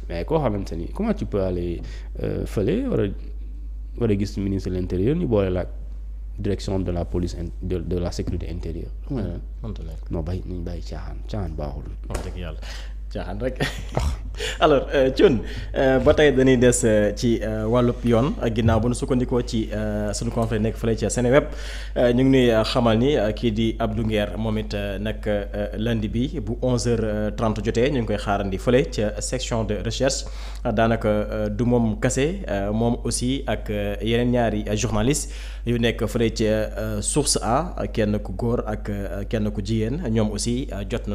mais koo xamante ni comment tu peux aller fële war a gis ministre de l'intérieur ñu boole la direction de la police de la sécurité intérieure. non nañ bàyyi caaxaan baaxul. wax dëgg yàlla caaxaan rek. alors Thioune ba tey dañuy des ci wàllub yoon ginnaaw bu nu sukkandikoo ci sunu confrère nekk fële ca Seneweb ñu ngi nuy xamal ni kii di Abdou Nguer moom it nag lundi bi bu 11h30 jotee ñu ngi koy xaarandi fële ca section de recherche daanaka du moom kase moom aussi ak yeneen ñaari journaliste yu nekk fële ca Source A kenn ku góor ak kenn ku jigéen ñoom aussi jot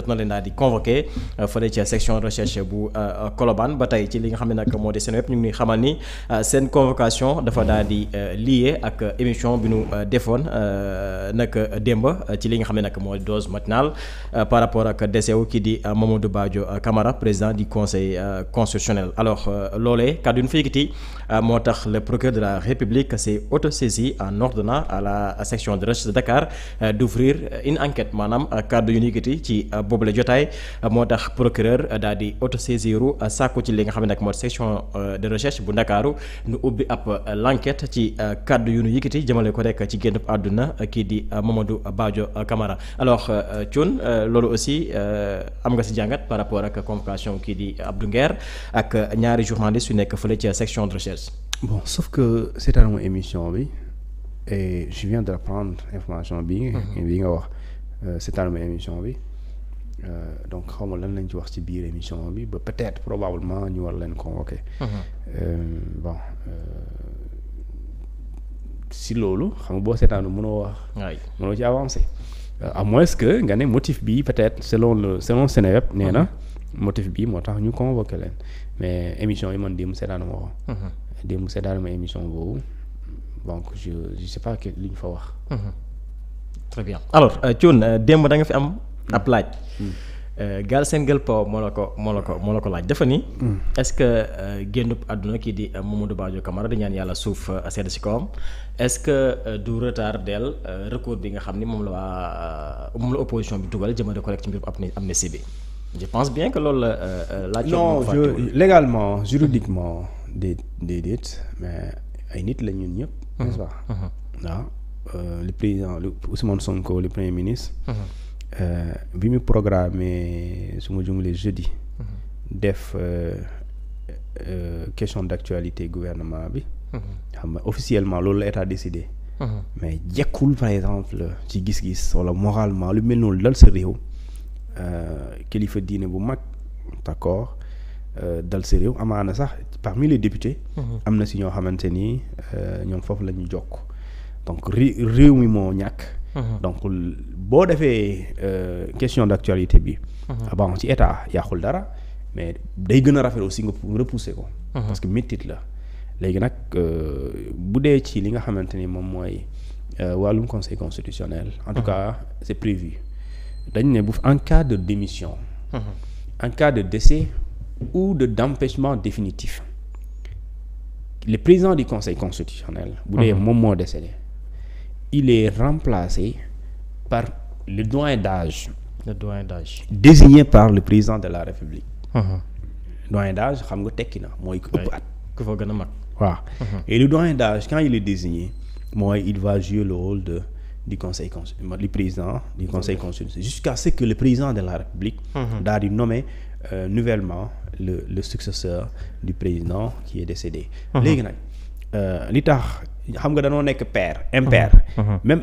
na leen daal di convoqué fële ca section de recherche bu Colobane ba tey ci li nga xam ne nag moo di Seneweb ñu ngi xamal ni seen convocation dafa daal di lié ak émission bi nu defoon nag démb ci li nga xam ne nag moo di dose matinale par rapport ak décès wu kii di Mamadou Badio Camara président du conseil constitutionnel. alors loolee kàddu yu ñu fa yëkkati moo tax le procureur de la République s'est autosaisi en ordonnant à la section de recherche de Dakar d'ouvrir une enquête maanaam kàddu yu ñu yëkkati ci boobule jotaay moo tax procureur daal di autosaisiru sàkku ci li nga xam ne nag moo section de recherche bu Ndakaaru nu ubbi ab l'enquête ci kàddu yu nu yëkkati jëmale ko rek ci génnub àdduna kii di Mamadou Badio Camara. alors Thioune loolu aussi am nga si jàngat par rapport ak convocation kii di Abdou Nguer ak ñaari journalistes yu nekk fële ci section de recherche. bon sauf que seetaan ma émission bi et je viens de prendre information bi nga wax seetaan ma émission bi. donc xaw ma lan lañ ci wax ci biir émission bi ba peut-être probablement ñu war leen convoquer. bon si loolu xam nga boo seetaanu mënoo wax. mënoo ci avancer. à moins que nga ne motif bi peut-être selon Seneweb nee na motif bi moo tax ñu convoquer leen mais émission yi man démb seetaanu ma ko. démb seetaanu ma émission boobu donc je sais pas li ñu fa wax. très bien alors Thioune démb da nga fi am. ab laaj Galsen Gueule Paw moo la ko laaj dafa ni est-ce que génnub àdduna kii di Mamadou Badio Camara di ñaan yàlla suuf sedd si kawam est-ce que du retardel recours bi nga xam ni moom la opposition bi dugal jëmale ko rek ci mbir amnistie bi je pense bien que loolu la laaj non légalement juridiquement déedéet mais ay nit la ñun ñëpp n'est-ce pas waaw le président Ousmane Sonko le premier ministre bi mu programmé su ma jumlee jeudi def question d'actualité gouvernement bi xam nga officiellement loolu la état décidé mais jekkul par exemple ci gis-gis wala moralement lu mel noonu dal sa réew kilifa diine bu mag d'accord dal sa réew amaana sax parmi les députés am na si ñoo xamante ni ñoom foofu la ñu jokk donc réew mi moo ñàkk donc boo defee question d'actualité bi bon ci état yàqul dara mais day gën a rafet aussi nga repousser ko parce que méttit la léegi nag bu dee ci li nga xamante ni moom mooy wàllum conseil constitutionnel en tout cas c'est prévu dañ ne bu en cas de démission en cas de décès ou d'empêchement définitif le président du conseil constitutionnel bu dee moom moo décédé il est remplacé par le doyen d'âge désigné par le président de la République doyen d'âge xam nga tekki na mooy ku ëpp at ku fa gën a mag waaw et le doyen d'âge quand il est désigné mooy il va jouer le rôle du conseil du président du conseil constitutionnel jusqu'à ce que le président de la République daal di nommer nouvellement le successeur du président qui est décédé léegi nag li tax xam nga dañoo nekk impair même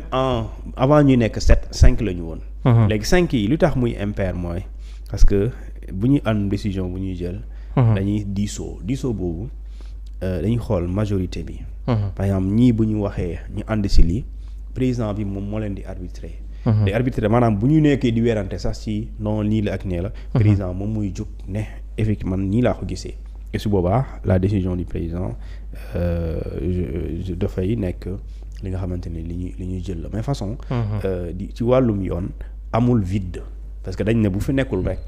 avant ñuy nekk 5 la ñu woon léegi 5 yi lu tax muy impair mooy parce que bu ñuy am décision bu ñuy jël dañuy diisoo boobu dañuy xool majorité bi par exemple ñii bu ñu waxee ñu ànd si lii président bi moom moo leen di arbitrer di arbitrer maanaam bu ñu nekkee di weerante sax ci non nii la ak nee la président moom muy jóg ne effectivement nii laa ko gisee et su boobaa la décision du président dafay nekk li nga xamante ne li ñuy jël la mais façon ci wàllum yoon amul vide parce que dañ ne bu fi nekkul rek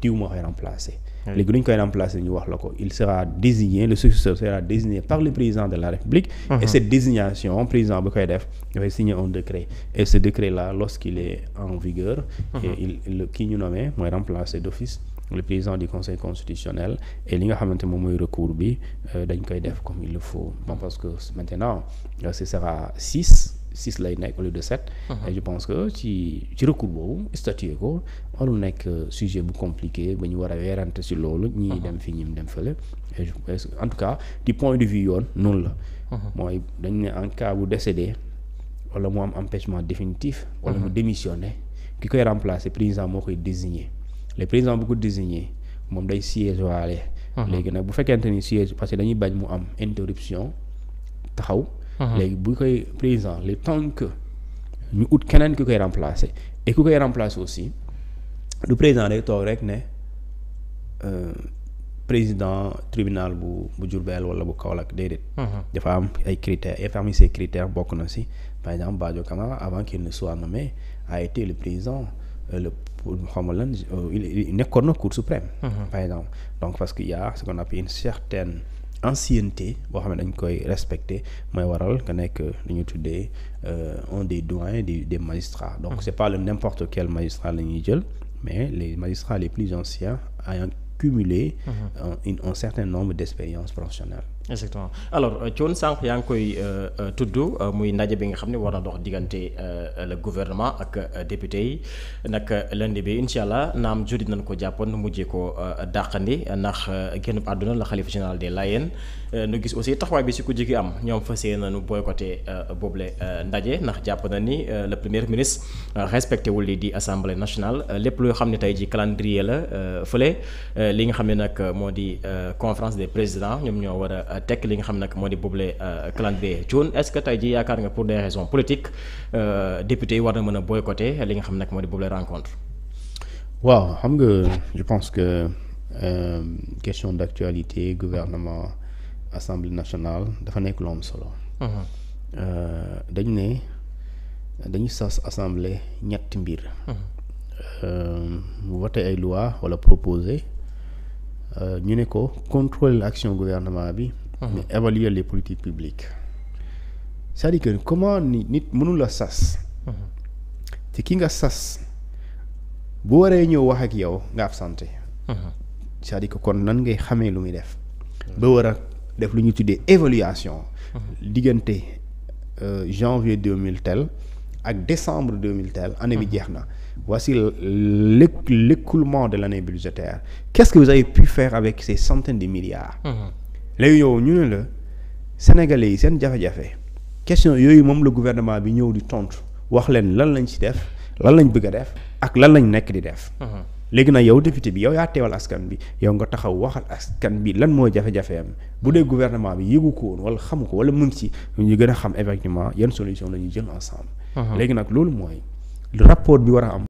diw moo koy remplacer léegi lu ñu koy remplacer ñu wax la ko il sera désigné le successeur sera désigné par le président de la République et cette désignation président bu koy def dafay signer un décret et ce décret là lorsqu'il est en vigueur et kii ñu nommé mooy remplacer d'office le président du conseil constitutionnel et li nga xamante moom mooy recours bi dañ koy def comme il le faut bon parce que maintenant ce sera 6 lay nekk au lieu de 7. Et je pense que ci recours boobu statuer ko warul nekk sujet bu compliqué ba ñu war a weerante ci loolu ñii dem fii ñi dem fële et en tout cas du point de vue yoon noonu la mooy dañ ne en cas bu décédé wala mu am empêchement définitif wala mu démissionné ki koy remplacer président moo koy désigner le président bu ko désigner moom day siège waale léegi nag bu fekkente ni siège parce que dañuy bañ mu am interruption taxaw léegi bu koy président le temps que ñu ut keneen ki koy remplacer et ku koy remplacer aussi du président day toog rek ne président tribunal bu Diourbel wala bu Kaolack déedéet dafa am ay critères et parmi ces critères bokk na si par exemple Badio Camara avant qu'il ne soit nommé a été le président xam nga lan il nekkoon na Cour suprême par exemple donc parce qu'il y a ce qu'on appelle une certaine ancienneté boo xam ne dañ koy respecter mooy waral nga nekk li ñu tuddee un des doyens des magistrats donc c'est pas le n'importe quel magistrat la ñuy jël mais les magistrats les plus anciens ayant cumulé un certain nombre d'expériences professionnelles. Exactement alors Thione sànq yaa ngi koy tudd muy ndaje bi nga xam ne war na dox diggante le gouvernement ak député yi nag lundi bi incha allah naam judi nañ ko jàppoon mujjee ko dàqandi ndax génn àdduna la xalifa général des Layènes nu gis aussi taxawaay bi si ku jigi am ñoom fas yéene nañu boycotté boobule ndaje ndax jàpp na ni le premier ministre respecté wul li di assemblée nationale lépp loo xam ne tey ji calendrier la fële li nga xam ne nag moo di conférence des présidents ñoom ñoo war a tekk li nga xam nag moo di boobule calendrier Thione est-ce que tey ji yaakaar nga pour des raisons politiques député yi war na mën a boycotter li nga xam nag moo di boobule rencontre. waaw xam nga je pense que question d'actualité gouvernement assemblée nationale dafa nekk lu am solo. dañu ne dañu sas assemblée ñetti mbir. voter ay loi wala proposer ñu ne ko contrôler l'action gouvernement bi. mais évaluer les politiques publiques. c'est-à-dire que comment nit mënul la sas. te ki nga sas bu waree ñëw wax ak yow nga absenté. c'est-à-dire que kon nan ngay xamee lu muy def. ba war a def lu ñu tuddee évaluation. diggante janvier 2000 tel ak décembre 2000 tel année bi jeex na. voici l'écoulement de l'année budgétaire. Qu'est-ce que vous avez pu faire avec ces centaines de milliards. léegi yow ñu ne la sénégalais yi seen jafe-jafe question yooyu moom le gouvernement bi ñëw di tontu wax leen lan lañ ci def lan lañ bëgg a def ak lan lañ nekk di def. léegi nag yow député bi yow yaa teewal askan bi yow nga taxaw waxal askan bi lan mooy jafe-jafeem bu dee gouvernement bi yëgu ko woon wala xamu ko wala mu ngi ci ñu gën a xam effectivement yan solution la ñuy jël ensemble. léegi nag loolu mooy rapport bi war a am.